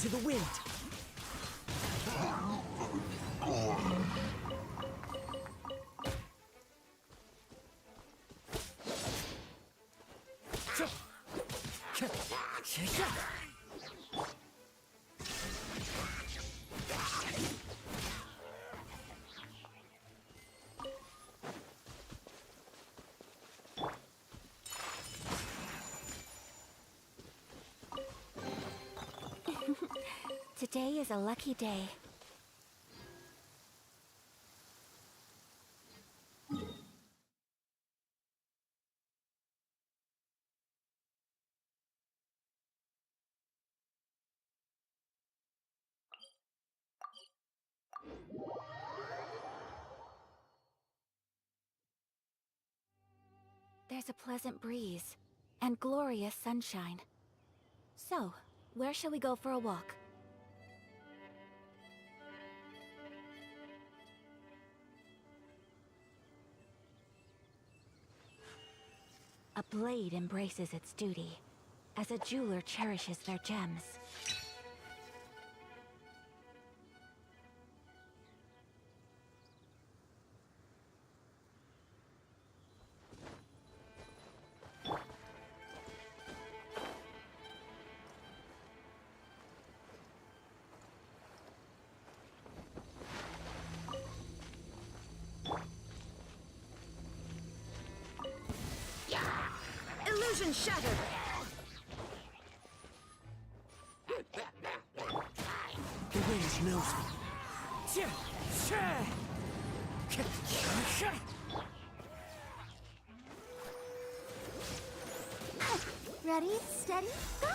into the wind. Today is a lucky day. There's a pleasant breeze and glorious sunshine. So, where shall we go for a walk? A blade embraces its duty, as a jeweler cherishes their gems. Illusion shattered! The wind knows me. Ready, steady, go!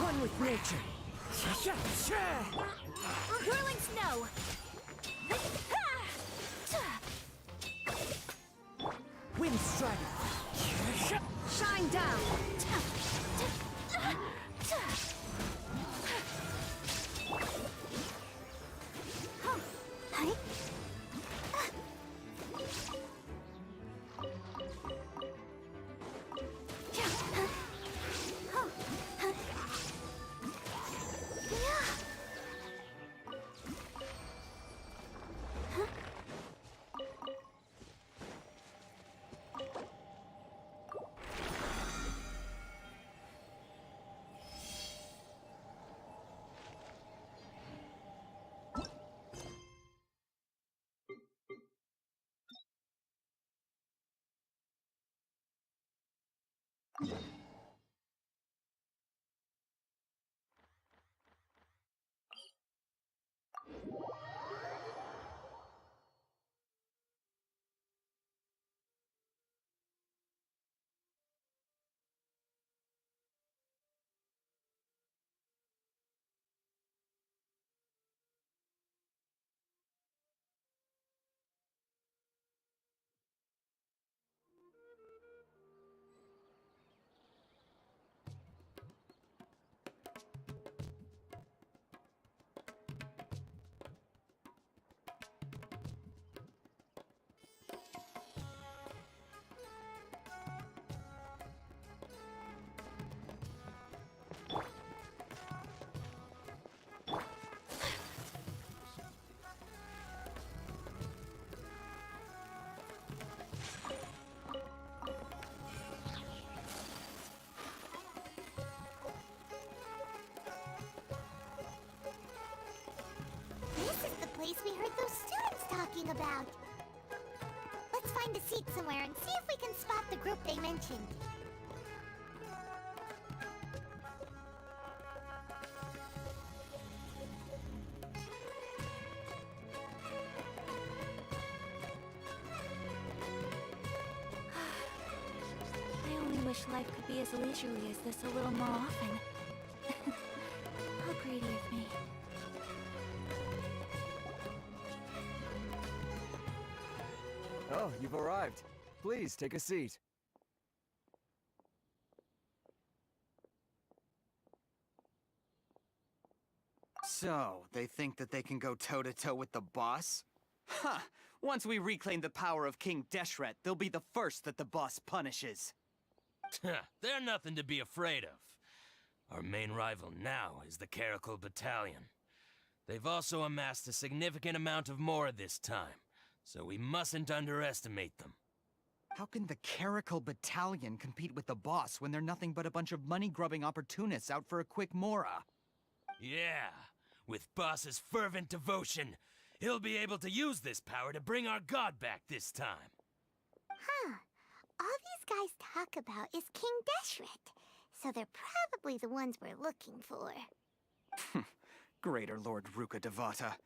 One with nature. Whirling snow! Wind strider. Shine down! This is the place we heard those students talking about. Let's find a seat somewhere and see if we can spot the group they mentioned. I only wish life could be as leisurely as this a little more often. How greedy of me. Oh, you've arrived. Please, take a seat. So, they think that they can go toe-to-toe with the boss? Huh, Once we reclaim the power of King Deshret, they'll be the first that the boss punishes. They're nothing to be afraid of. Our main rival now is the Caracal Battalion. They've also amassed a significant amount of Mora this time, so we mustn't underestimate them. How can the Caracal Battalion compete with the boss when they're nothing but a bunch of money-grubbing opportunists out for a quick Mora? Yeah, with Boss's fervent devotion, he'll be able to use this power to bring our god back this time. Huh. All these guys talk about is King Deshret, so they're probably the ones we're looking for. Greater Lord Ruka Devata.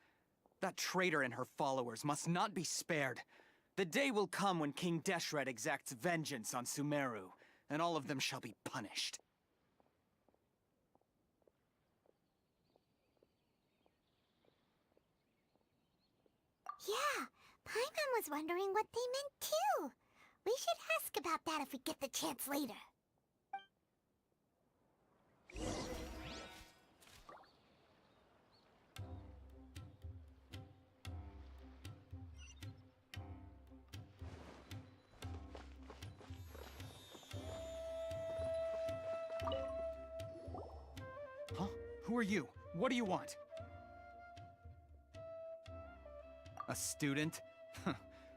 That traitor and her followers must not be spared. The day will come when King Deshret exacts vengeance on Sumeru, and all of them shall be punished. Yeah, Paimon was wondering what they meant too. We should ask about that if we get the chance later. Huh? Who are you? What do you want? A student?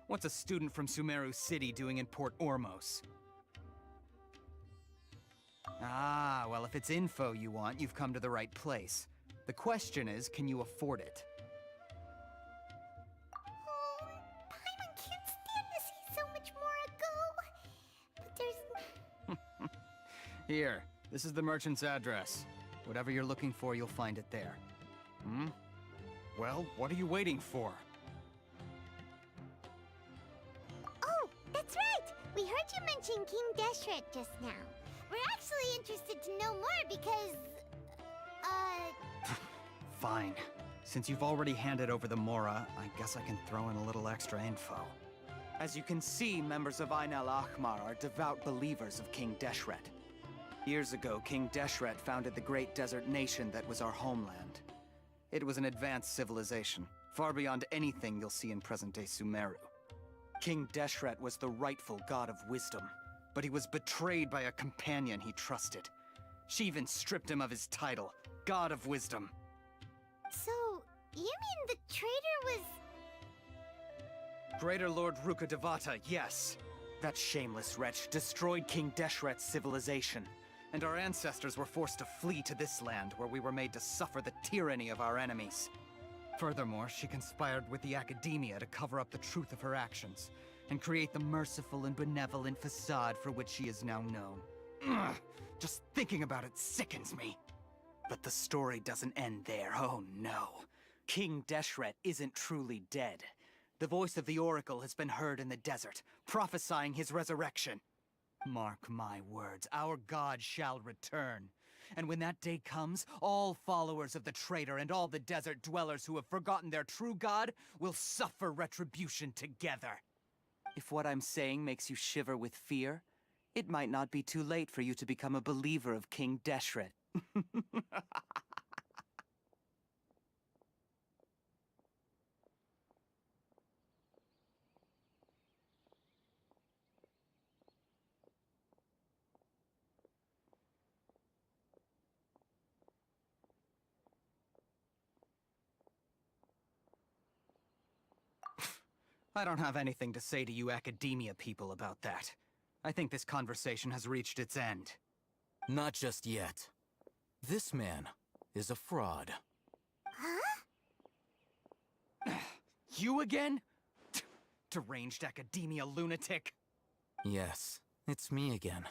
What's a student from Sumeru City doing in Port Ormos? Ah, well, if it's info you want, you've come to the right place. The question is, can you afford it? Oh, Paimon can't stand to see so much more go. But there's... Here, this is the merchant's address. Whatever you're looking for, you'll find it there. Hmm? Well, what are you waiting for? Oh, that's right! We heard you mention King Deshret just now. We're actually interested to know more because... Fine. Since you've already handed over the Mora, I guess I can throw in a little extra info. As you can see, members of Ain al-Ahmar are devout believers of King Deshret. Years ago, King Deshret founded the great desert nation that was our homeland. It was an advanced civilization, far beyond anything you'll see in present-day Sumeru. King Deshret was the rightful god of wisdom, but he was betrayed by a companion he trusted. She even stripped him of his title, God of Wisdom. So, you mean the traitor was... Greater Lord Ruka Devata, yes. That shameless wretch destroyed King Deshret's civilization, and our ancestors were forced to flee to this land where we were made to suffer the tyranny of our enemies. Furthermore, she conspired with the academia to cover up the truth of her actions, and create the merciful and benevolent facade for which she is now known. Ugh, just thinking about it sickens me. But the story doesn't end there, oh no. King Deshret isn't truly dead. The voice of the Oracle has been heard in the desert, prophesying his resurrection. Mark my words, our god shall return. And when that day comes, all followers of the traitor and all the desert dwellers who have forgotten their true god will suffer retribution together. If what I'm saying makes you shiver with fear, it might not be too late for you to become a believer of King Deshret. I don't have anything to say to you academia people about that. I think this conversation has reached its end. Not just yet. This man is a fraud. Huh? You again? Deranged academia lunatic. Yes, it's me again.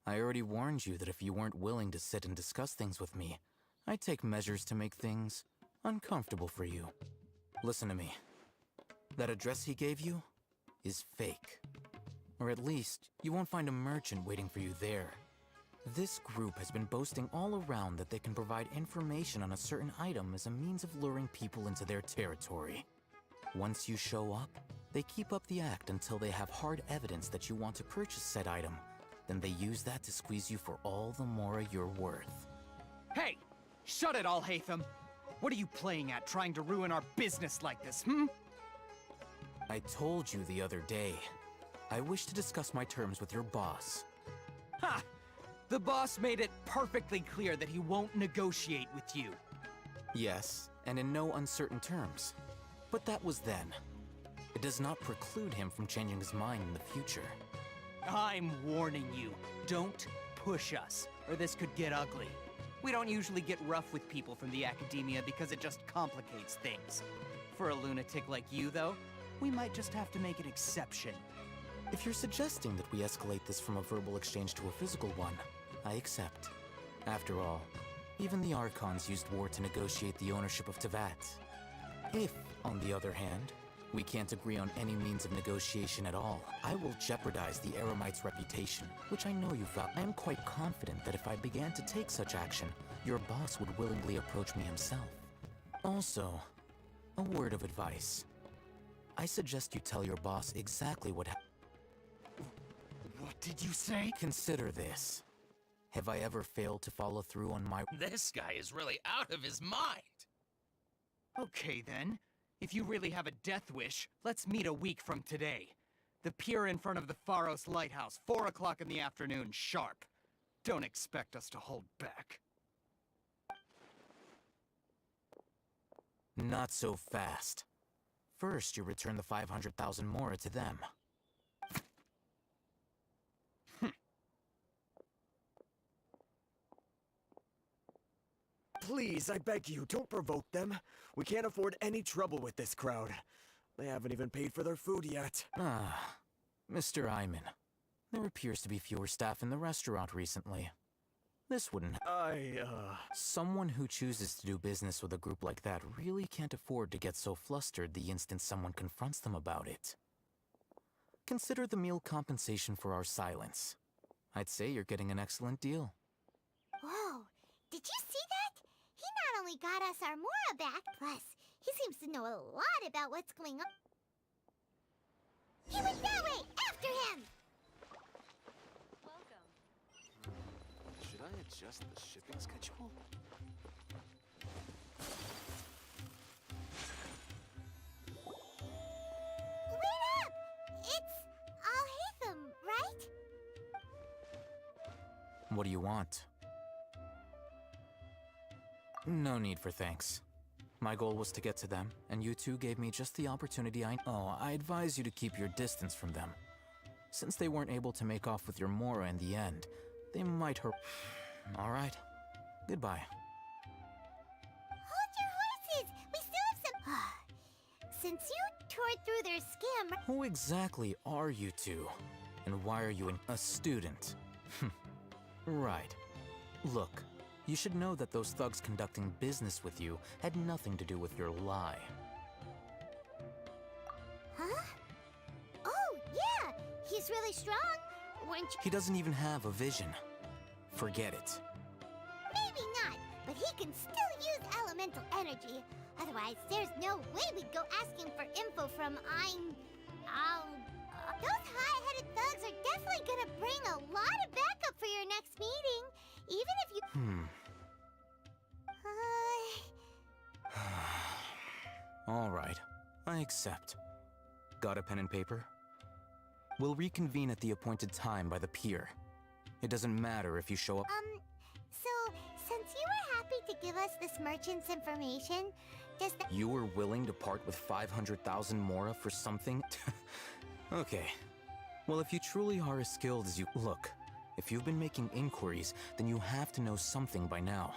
I already warned you that if you weren't willing to sit and discuss things with me, I'd take measures to make things uncomfortable for you. Listen to me. That address he gave you is fake. Or at least, you won't find a merchant waiting for you there. This group has been boasting all around that they can provide information on a certain item as a means of luring people into their territory. Once you show up, they keep up the act until they have hard evidence that you want to purchase said item. Then they use that to squeeze you for all the Mora you're worth. Hey! Shut it all, Hatham! What are you playing at, trying to ruin our business like this, hmm? I told you the other day. I wish to discuss my terms with your boss. Ha! The boss made it perfectly clear that he won't negotiate with you. Yes, and in no uncertain terms. But that was then. It does not preclude him from changing his mind in the future. I'm warning you, don't push us, or this could get ugly. We don't usually get rough with people from the academia because it just complicates things. For a lunatic like you, though, we might just have to make an exception. If you're suggesting that we escalate this from a verbal exchange to a physical one, I accept. After all, even the Archons used war to negotiate the ownership of Teyvat. If, on the other hand, we can't agree on any means of negotiation at all, I will jeopardize the Eremite's reputation, which I know you value. I am quite confident that if I began to take such action, your boss would willingly approach me himself. Also, a word of advice. I suggest you tell your boss exactly what happened. What did you say? Consider this. Have I ever failed to follow through on my... This guy is really out of his mind. Okay then. If you really have a death wish, let's meet a week from today. The pier in front of the Pharos Lighthouse, 4 o'clock in the afternoon, sharp. Don't expect us to hold back. Not so fast. First, you return the 500,000 Mora to them. Please, I beg you, don't provoke them. We can't afford any trouble with this crowd. They haven't even paid for their food yet. Ah, Mr. Iman. There appears to be fewer staff in the restaurant recently. This wouldn't... Someone who chooses to do business with a group like that really can't afford to get so flustered the instant someone confronts them about it. Consider the meal compensation for our silence. I'd say you're getting an excellent deal. Whoa, did you see that? He not only got us our Mora back, plus he seems to know a lot about what's going on. He went that way! After him! Should I adjust the shipping schedule? Wait up! It's Al-Haytham, right? What do you want? No need for thanks. My goal was to get to them, and you two gave me just the opportunity I advise you to keep your distance from them. Since they weren't able to make off with your Mora in the end, they might hurt. All right. Goodbye. Hold your horses! We still have some... Since you tore through their scam... Who exactly are you two? And why are you a student? Right. Look, you should know that those thugs conducting business with you had nothing to do with your lie. Huh? Oh, yeah! He's really strong, weren't you? He doesn't even have a vision. Forget it. Maybe not, but he can still use elemental energy. Otherwise, there's no way we'd go asking for info from those high-headed thugs are definitely gonna bring a lot of backup for your next meeting, even if you... All right. I accept. Got a pen and paper? We'll reconvene at the appointed time by the pier. It doesn't matter if you show up... So, since you were happy to give us this merchant's information, does that... You were willing to part with 500,000 Mora for something? Okay. Well, if you truly are as skilled as you... Look, if you've been making inquiries, then you have to know something by now.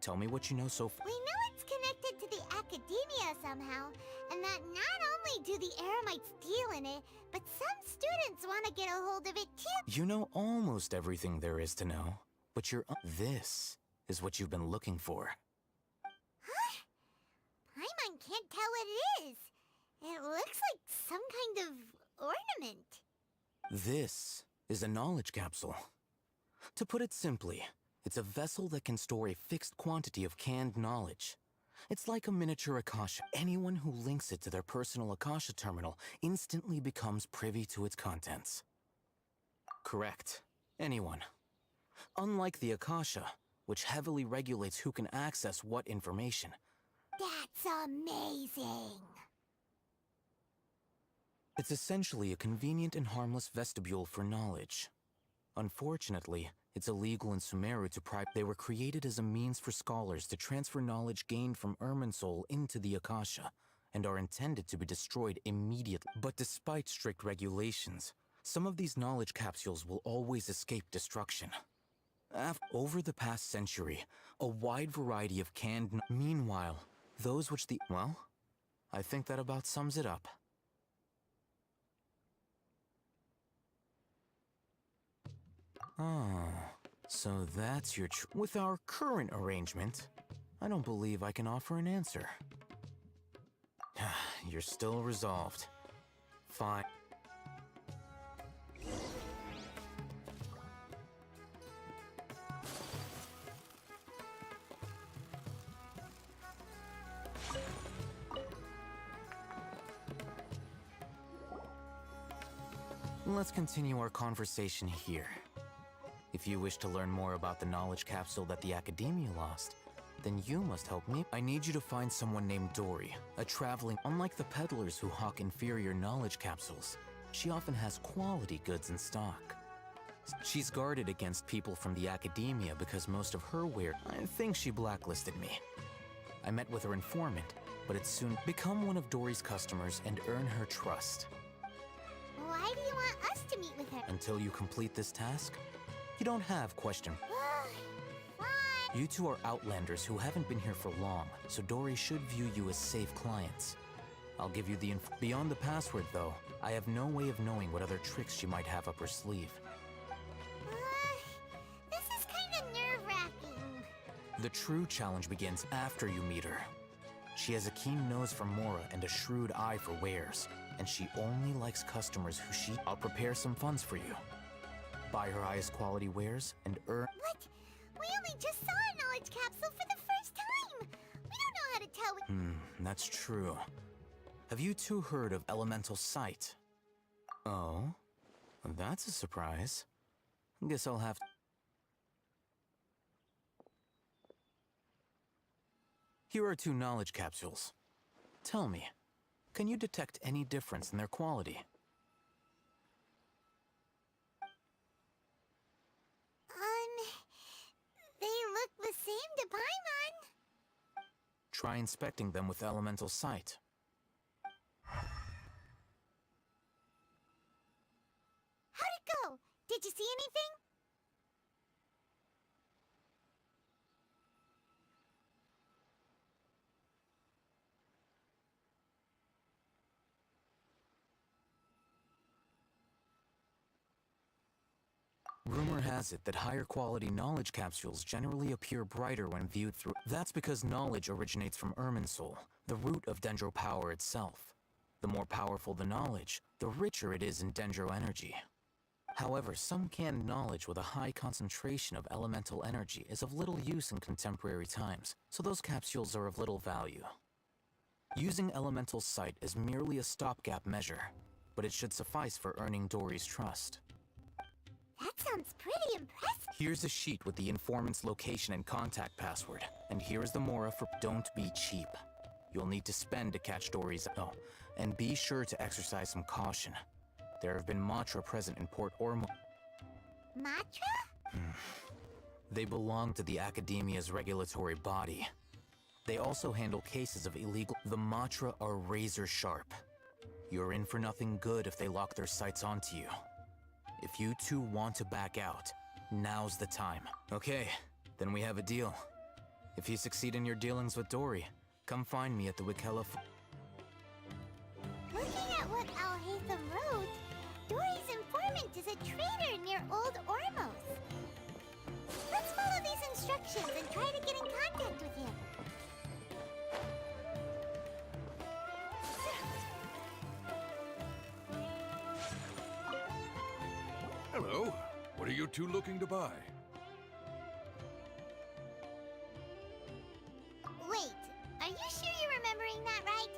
Tell me what you know so far. We know it's connected to the academia somehow, and that not only do the Eremites deal in it, but some students want to get a hold of it too. You know almost everything there is to know, but you're... This is what you've been looking for. Huh? Paimon can't tell what it is. It looks like some kind of ornament. This is a knowledge capsule. To put it simply, it's a vessel that can store a fixed quantity of canned knowledge. It's like a miniature Akasha. Anyone who links it to their personal Akasha terminal instantly becomes privy to its contents. Correct. Anyone. Unlike the Akasha, which heavily regulates who can access what information. That's amazing. It's essentially a convenient and harmless vestibule for knowledge. Unfortunately, it's illegal in Sumeru to They were created as a means for scholars to transfer knowledge gained from Irminsul into the Akasha, and are intended to be destroyed immediately. But despite strict regulations, some of these knowledge capsules will always escape destruction. Over the past century, a wide variety of Meanwhile, those which Well, I think that about sums it up. Oh, so that's your With our current arrangement, I don't believe I can offer an answer. You're still resolved. Fine. Let's continue our conversation here. If you wish to learn more about the knowledge capsule that the Academia lost, then you must help me. I need you to find someone named Dory, a traveling... Unlike the peddlers who hawk inferior knowledge capsules, she often has quality goods in stock. She's guarded against people from the Academia because most of her I think she blacklisted me. I met with her informant, but it's soon... Become one of Dory's customers and earn her trust. Why do you want us to meet with her? Until you complete this task, you don't have question. Fine. You two are outlanders who haven't been here for long, so Dory should view you as safe clients. I'll give you the Beyond the password, though, I have no way of knowing what other tricks she might have up her sleeve. This is kind of nerve-wracking. The true challenge begins after you meet her. She has a keen nose for Mora and a shrewd eye for wares, and she only likes customers who I'll prepare some funds for you. Buy her highest quality wares and earn... What? We only just saw a knowledge capsule for the first time! We don't know how to tell... That's true. Have you two heard of elemental sight? Oh? That's a surprise. Guess I'll have... Here are 2 knowledge capsules. Tell me, can you detect any difference in their quality? They look the same to Paimon. Try inspecting them with elemental sight. How'd it go? Did you see anything? Rumor has it that higher quality knowledge capsules generally appear brighter when viewed through... That's because knowledge originates from Irminsul, the root of Dendro power itself. The more powerful the knowledge, the richer it is in Dendro energy. However, some canned knowledge with a high concentration of elemental energy is of little use in contemporary times, so those capsules are of little value. Using elemental sight is merely a stopgap measure, but it should suffice for earning Dory's trust. That sounds pretty impressive. Here's a sheet with the informant's location and contact password. And here's the Mora for Don't Be Cheap. You'll need to spend to catch Dory's... Oh, and be sure to exercise some caution. There have been Matra present in Port Ormo... Matra? They belong to the Academia's regulatory body. They also handle cases of illegal... The Matra are razor sharp. You're in for nothing good if they lock their sights onto you. If you two want to back out, now's the time. Okay, then we have a deal. If you succeed in your dealings with Dory, come find me at the Wikela... Looking at what Al-Haytham wrote, Dory's informant is a traitor near Old Ormos. Let's follow these instructions and try to get in contact with him. Hello. What are you two looking to buy? Wait, are you sure you're remembering that right?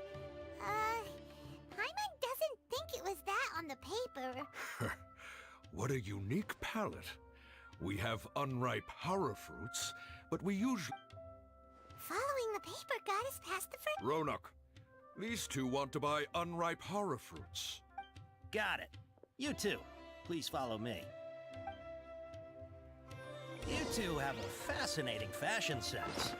Paimon doesn't think it was that on the paper. What a unique palette. We have unripe horror fruits, but we usually... Following the paper got us past the first... Roanoke, these two want to buy unripe horror fruits. Got it. You two, please follow me. You two have a fascinating fashion sense.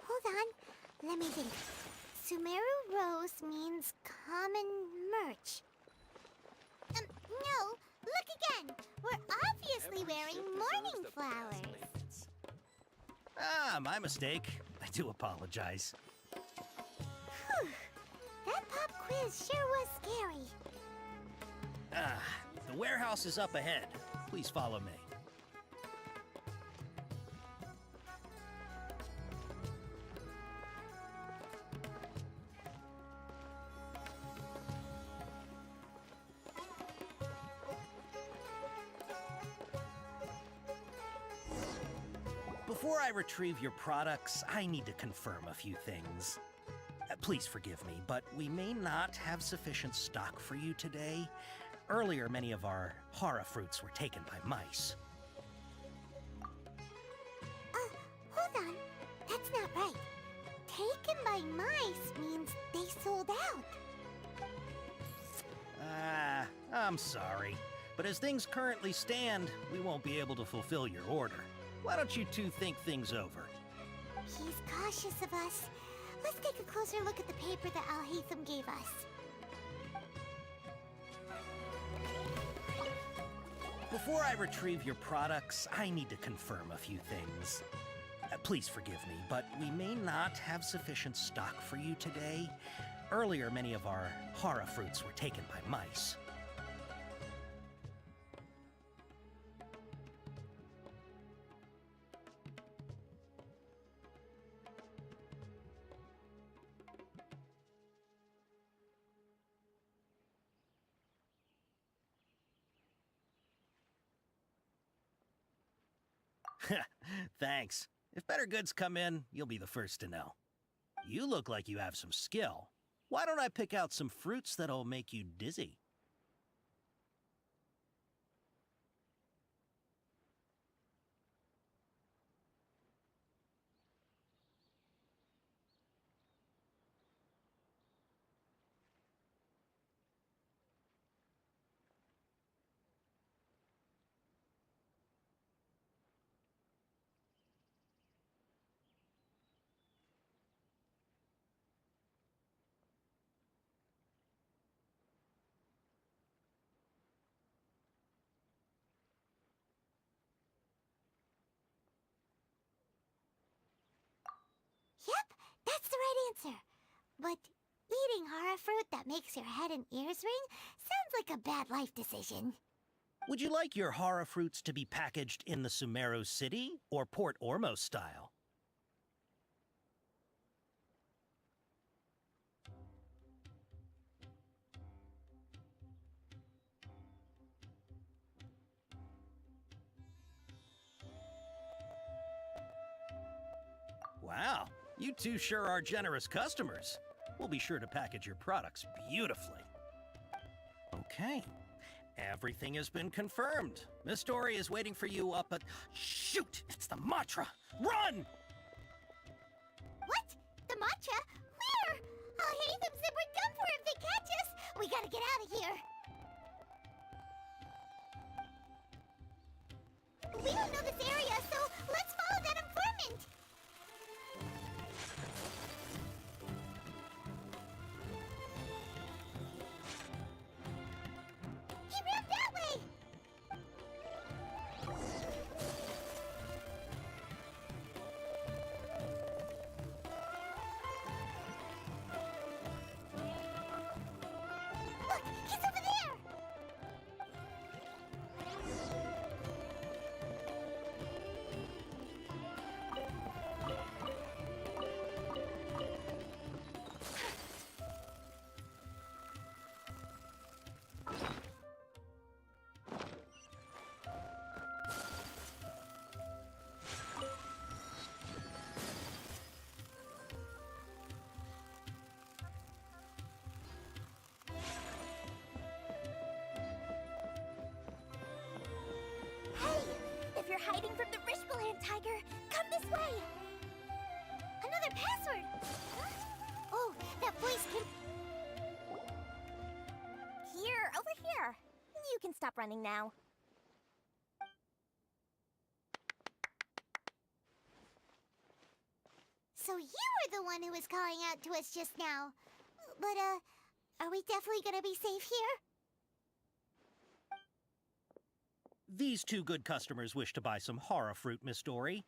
Hold on. Let me think. Sumeru Rose means common merch. No, look again. We're obviously wearing morning flowers. Ah, my mistake. I do apologize. Whew. That pop quiz sure was scary. Ah, the warehouse is up ahead. Please follow me. Before I retrieve your products, I need to confirm a few things. Please forgive me, but we may not have sufficient stock for you today. Earlier, many of our hara fruits were taken by mice. Hold on. That's not right. Taken by mice means they sold out. I'm sorry. But as things currently stand, we won't be able to fulfill your order. Why don't you two think things over? He's cautious of us. Let's take a closer look at the paper that Al-Haytham gave us. Before I retrieve your products, I need to confirm a few things. Please forgive me, but we may not have sufficient stock for you today. Earlier, many of our hara fruits were taken by mice. Thanks. If better goods come in, you'll be the first to know. You look like you have some skill. Why don't I pick out some fruits that'll make you dizzy? Yep, that's the right answer. But eating hara fruit that makes your head and ears ring sounds like a bad life decision. Would you like your hara fruits to be packaged in the Sumeru City or Port Ormos style? Wow, you two sure are generous customers. We'll be sure to package your products beautifully. Okay. Everything has been confirmed. Miss Dory is waiting for you up at... Shoot! It's the Matra! Run! What? The matcha? Where? I'll hate them zip we're done for if they catch us. We gotta get out of here. We don't know this area, so let's follow that informant. He ran that way. Look, he's over there. Hey, if you're hiding from the Rishbaland tiger, come this way. Another password. Huh? Oh, that voice can... Here, over here. You can stop running now. So you were the one who was calling out to us just now. But, are we definitely gonna be safe here? These two good customers wish to buy some horror fruit, Miss Dory.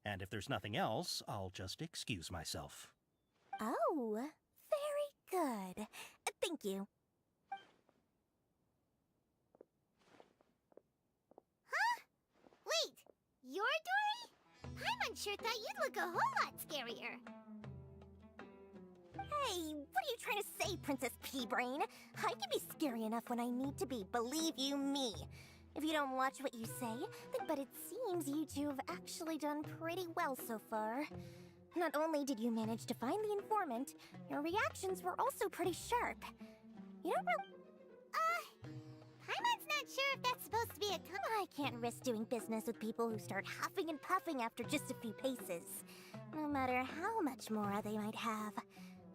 And if there's nothing else, I'll just excuse myself. Oh, very good. Thank you. Huh? Wait, you're Dory? Paimon sure thought you'd look a whole lot scarier. Hey, what are you trying to say, Princess Pea-Brain? I can be scary enough when I need to be, believe you me. If you don't watch what you say, but it seems you two have actually done pretty well so far. Not only did you manage to find the informant, your reactions were also pretty sharp. You don't really... Paimon's not sure if that's supposed to be a I can't risk doing business with people who start huffing and puffing after just a few paces. No matter how much more they might have.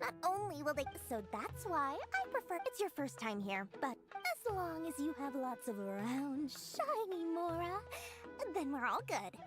Not only will they... So that's why I prefer... It's your first time here, but as long as you have lots of round, shiny Mora, then we're all good.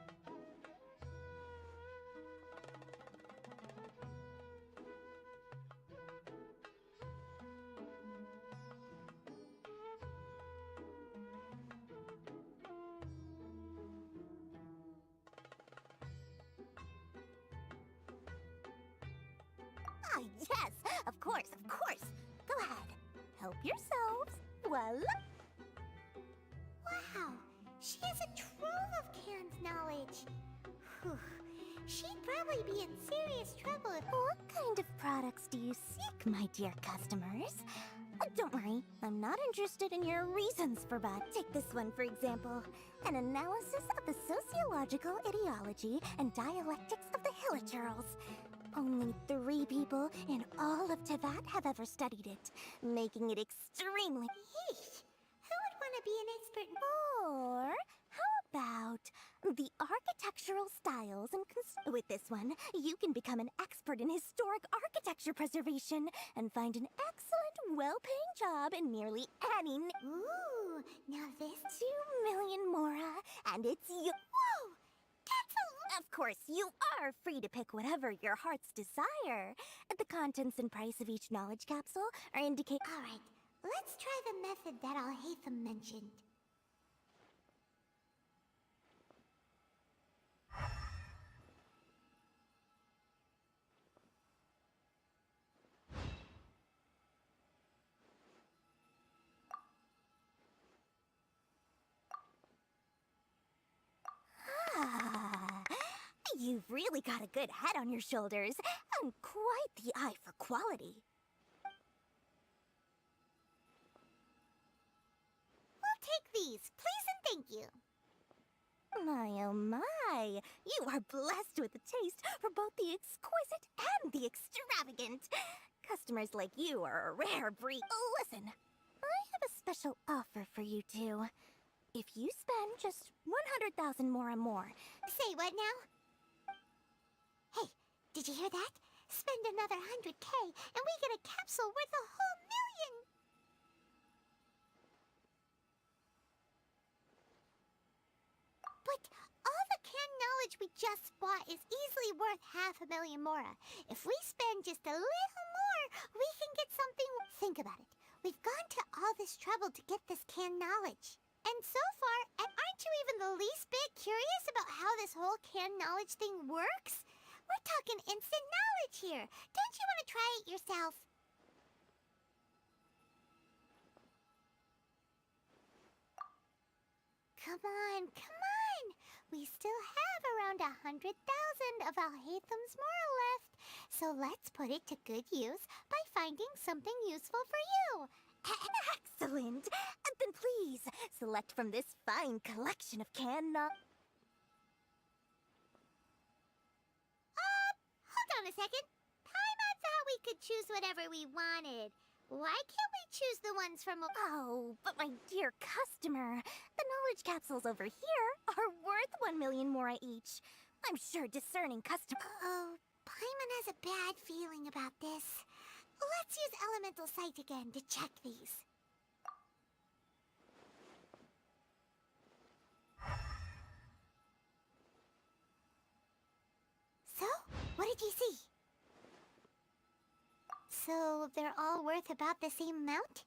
Ah, yes! Of course, of course! Go ahead. Help yourselves. Voila! Wow, she has a trove of canned knowledge. Whew. She'd probably be in serious trouble if... What kind of products do you seek, my dear customers? Don't worry, I'm not interested in your reasons for buying. Take this one, for example. An analysis of the sociological ideology and dialectics of the Hilichurls. Only 3 people in all of Teyvat have ever studied it, making it extremely... Yeesh, who would want to be an expert? Or how about the architectural styles and with this one, you can become an expert in historic architecture preservation and find an excellent, well-paying job in nearly any... Ooh, now this... 2 million Mora, and it's you... Whoa! That's a lot! Of course, you are free to pick whatever your heart's desire. The contents and price of each knowledge capsule are indicate... Alright, let's try the method that Al-Haytham mentioned. You've really got a good head on your shoulders, and quite the eye for quality. We'll take these, please and thank you. My oh my, you are blessed with a taste for both the exquisite and the extravagant. Customers like you are a rare breed. Listen, I have a special offer for you two. If you spend just 100,000 more and more, Say what now? Hey, did you hear that? Spend another 100K and we get a capsule worth a whole million! But all the canned knowledge we just bought is easily worth 500,000 mora. If we spend just a little more, we can get something. Think about it. We've gone to all this trouble to get this canned knowledge. And so far, aren't you even the least bit curious about how this whole canned knowledge thing works? We're talking instant knowledge here. Don't you want to try it yourself? Come on, come on! We still have around 100,000 of Alhaitham's moral left. So let's put it to good use by finding something useful for you. excellent. Then please, select from this fine collection of canned Hold on a second. Paimon thought we could choose whatever we wanted. Why can't we choose the ones from... Oh, but my dear customer, the knowledge capsules over here are worth 1 million mora each. I'm sure discerning customer... Oh, Paimon has a bad feeling about this. Let's use Elemental Sight again to check these. So, what did you see? So, they're all worth about the same amount?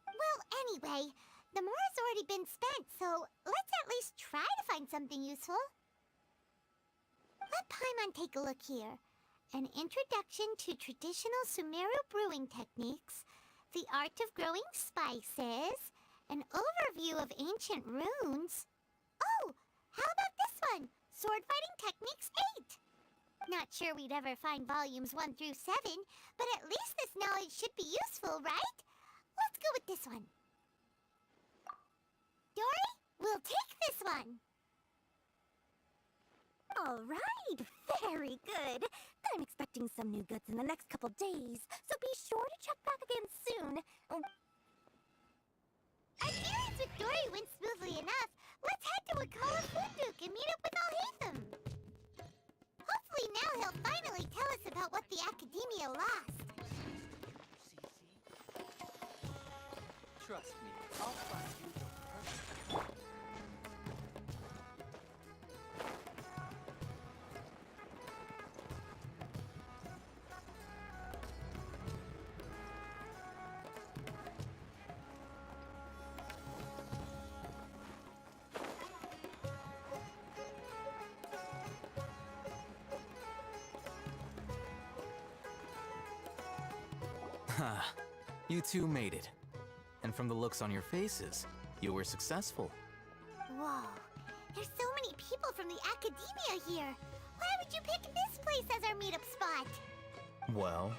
Well, anyway, the mora's already been spent, so let's at least try to find something useful. Let Paimon take a look here. An introduction to traditional Sumeru brewing techniques, the art of growing spices, an overview of ancient runes. Oh, how about this one? Sword Fighting Techniques 8. Not sure we'd ever find volumes 1 through 7, but at least this knowledge should be useful, right? Let's go with this one. Dory, we'll take this one. All right, very good. I'm expecting some new goods in the next couple days, so be sure to check back again soon. Our dealings with Dory went smoothly enough. Let's head to Wakala Funduk and meet up with Alhaitham. Hopefully now he'll finally tell us about what the Academia lost. Trust me, I'll find you the perfect... Ha, you two made it. And from the looks on your faces, you were successful. Whoa, there's so many people from the Academia here. Why would you pick this place as our meetup spot? Well,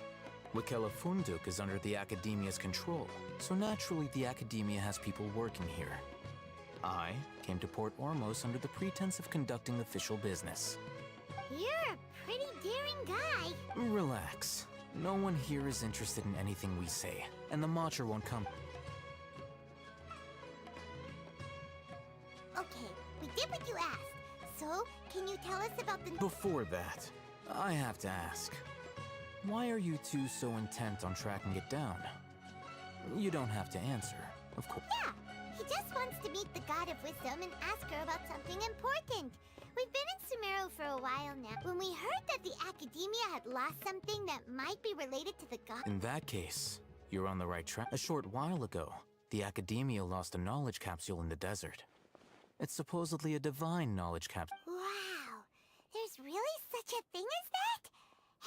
Wakela Funduk is under the Academia's control, so naturally the Academia has people working here. I came to Port Ormos under the pretense of conducting official business. You're a pretty daring guy. Relax. No one here is interested in anything we say, and the Matcher won't come. Okay, we did what you asked. So, can you tell us about the... Before that, I have to ask. Why are you two so intent on tracking it down? You don't have to answer, of course. Yeah, he just wants to meet the God of Wisdom and ask her about something important. We've been in Sumeru for a while now. When we heard that the Academia had lost something that might be related to the God... In that case, you're on the right track. A short while ago, the Academia lost a knowledge capsule in the desert. It's supposedly a divine knowledge capsule. Wow, there's really such a thing as that?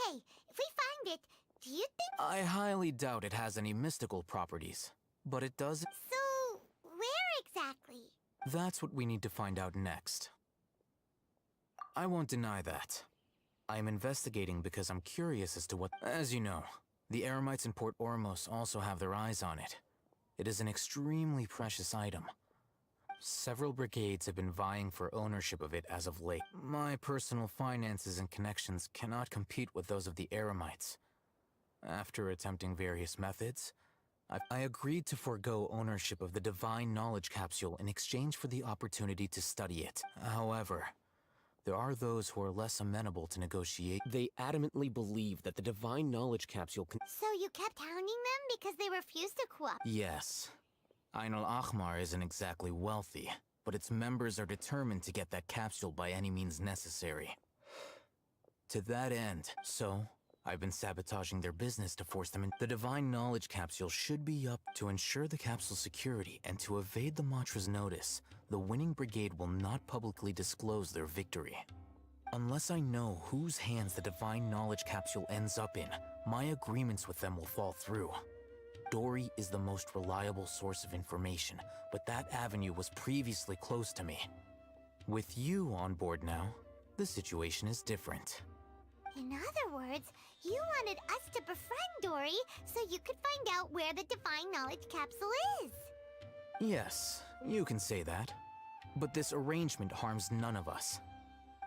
Hey, if we find it, do you think... I highly doubt it has any mystical properties, but it does... So, where exactly? That's what we need to find out next. I won't deny that. I am investigating because I'm curious as to what... As you know, the Eremites in Port Ormos also have their eyes on it. It is an extremely precious item. Several brigades have been vying for ownership of it as of late. My personal finances and connections cannot compete with those of the Eremites. After attempting various methods, I agreed to forego ownership of the Divine Knowledge Capsule in exchange for the opportunity to study it. However, there are those who are less amenable to negotiate. They adamantly believe that the Divine Knowledge Capsule can... So you kept hounding them because they refused to cooperate? Yes. Ain al-Ahmar isn't exactly wealthy, but its members are determined to get that capsule by any means necessary. To that end, I've been sabotaging their business to force them in. The Divine Knowledge Capsule should be up to ensure the capsule's security, and to evade the Matra's notice, the winning brigade will not publicly disclose their victory. Unless I know whose hands the Divine Knowledge Capsule ends up in, my agreements with them will fall through. Dory is the most reliable source of information, but that avenue was previously closed to me. With you on board now, the situation is different. In other words, you wanted us to befriend Dory so you could find out where the Divine Knowledge Capsule is. Yes, you can say that. But this arrangement harms none of us.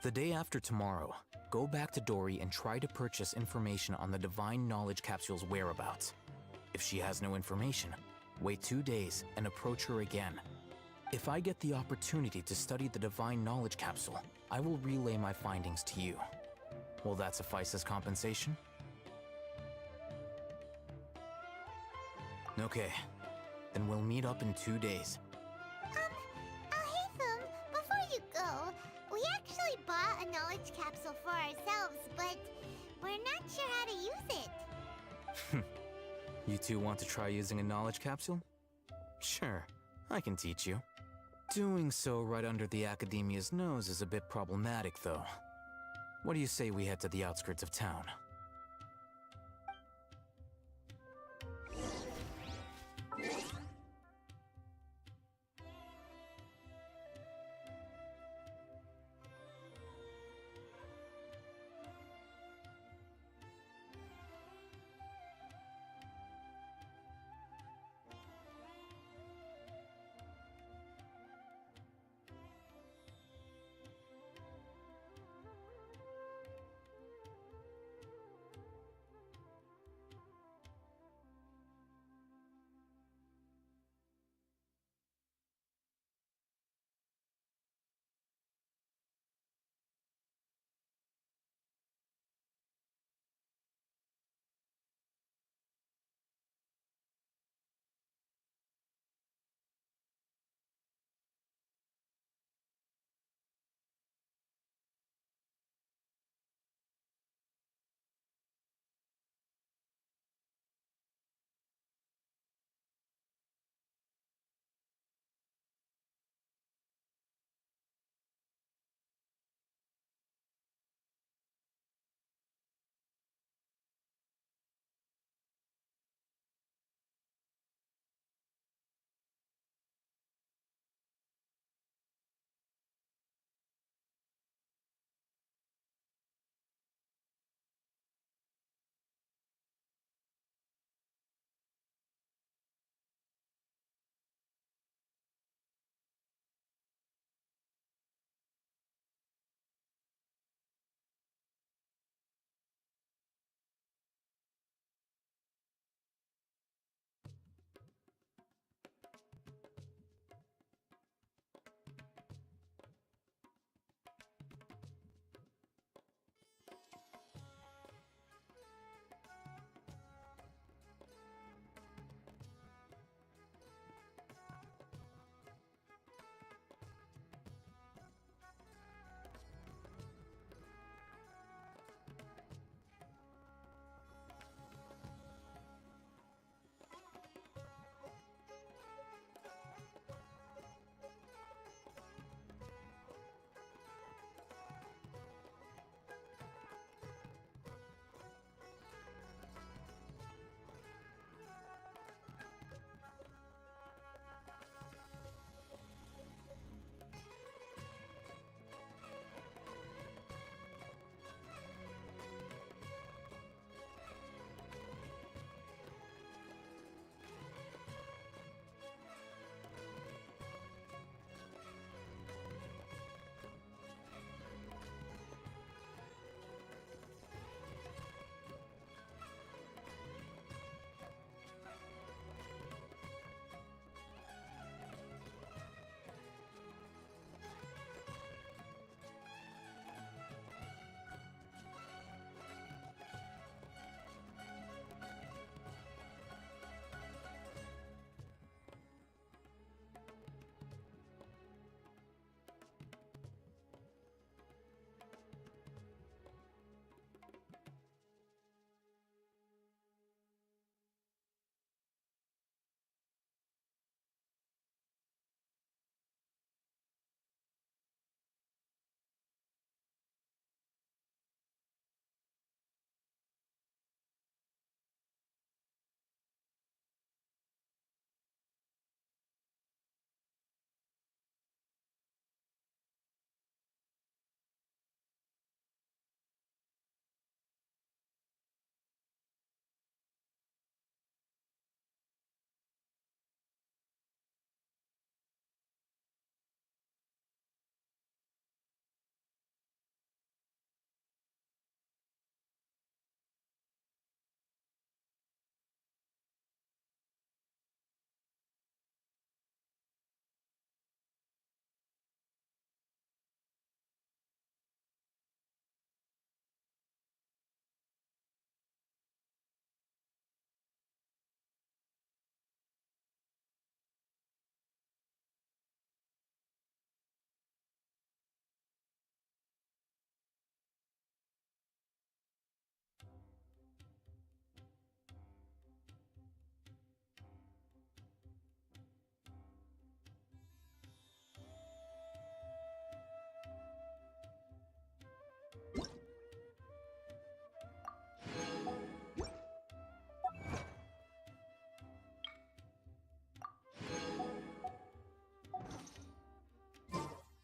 The day after tomorrow, go back to Dory and try to purchase information on the Divine Knowledge Capsule's whereabouts. If she has no information, wait 2 days and approach her again. If I get the opportunity to study the Divine Knowledge Capsule, I will relay my findings to you. Will that suffice as compensation? Okay, then we'll meet up in 2 days. Alhaitham, before you go, we actually bought a knowledge capsule for ourselves, but we're not sure how to use it. You two want to try using a knowledge capsule? Sure, I can teach you. Doing so right under the Academia's nose is a bit problematic, though. What do you say we head to the outskirts of town?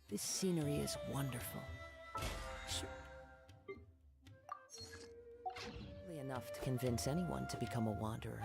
This scenery is wonderful. Enough to convince anyone to become a wanderer.